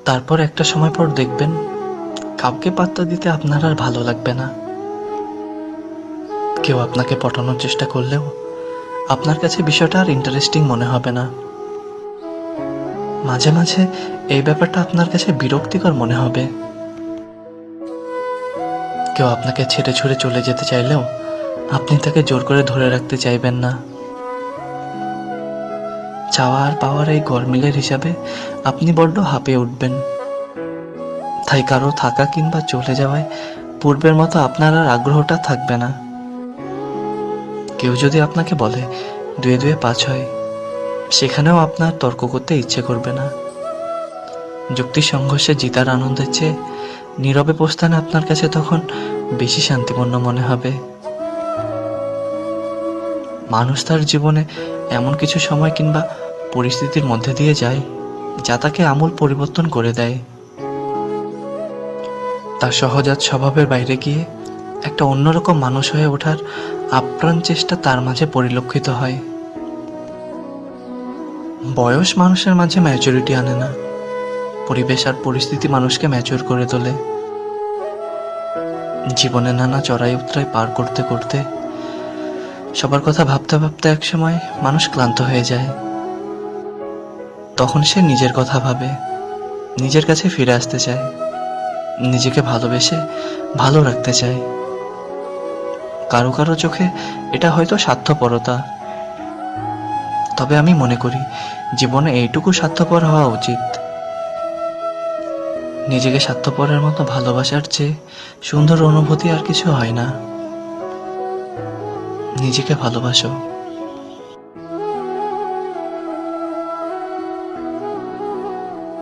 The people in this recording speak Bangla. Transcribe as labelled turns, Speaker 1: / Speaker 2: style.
Speaker 1: তারপর একটা সময় পর দেখবেন কাউকে পাত্তা দিতে আপনার আর ভালো লাগবে না। কেউ আপনাকে পটানোর চেষ্টা করলেও আপনার কাছে বিষয়টা আর ইন্টারেস্টিং মনে হবে না। মাঝে মাঝে এই ব্যাপারটা আপনার কাছে বিরক্তিকর মনে হবে। কেউ আপনাকে ছেড়ে ছুড়ে চলে যেতে চাইলেও আপনি তাকে জোর করে ধরে রাখতে চাইবেন না। চাওয়া আর পাওয়ার এই গরমিলের হিসাবে আপনি বড্ড হাঁপিয়ে উঠবেন। তাই কারো থাকা কিংবা চলে যাওয়ায় পূর্বের মতো আপনার আর আগ্রহটা থাকবে না। কেউ যদি আপনাকে বলে 2 2 5 হয়, সেখানেও আপনার তর্ক করতে ইচ্ছে করবে না। যুক্তি সংঘর্ষে জিতার আনন্দের চেয়ে নীরবে প্রস্থান আপনার কাছে তখন বেশি শান্তিপূর্ণ মনে হবে। মানুষ তার জীবনে এমন কিছু সময় কিংবা পরিস্থিতির মধ্যে দিয়ে যায় যা তাকে আমূল পরিবর্তন করে দেয়। তার সহজাত স্বভাবের বাইরে গিয়ে একটা অন্যরকম মানুষ হয়ে ওঠার আপ্রাণ চেষ্টা তার মাঝে পরিলক্ষিত হয়। বয়স মানুষের মাঝে ম্যাচুরিটি আনে না, পরিবেশ আর পরিস্থিতি মানুষকে ম্যাচিউর করে তোলে। জীবনে নানা চড়াই উতরাই পার করতে করতে সবার কথা ভাবতে ভাবতে একসময় মানুষ ক্লান্ত হয়ে যায়। তখন সে নিজের কথা ভাবে, নিজের কাছে ফিরে আসতে চায়, নিজেকে ভালোবেসে ভালো রাখতে চায়। কারো কারো চোখে এটা হয়তো স্বার্থপরতা, তবে আমি মনে করি জীবনে এইটুকু স্বার্থপর হওয়া উচিত। নিজেকে স্বার্থপরের মতো ভালোবাসার চেয়ে সুন্দর অনুভূতি আর কিছু হয় না। নিজেকে ভালোবাসো।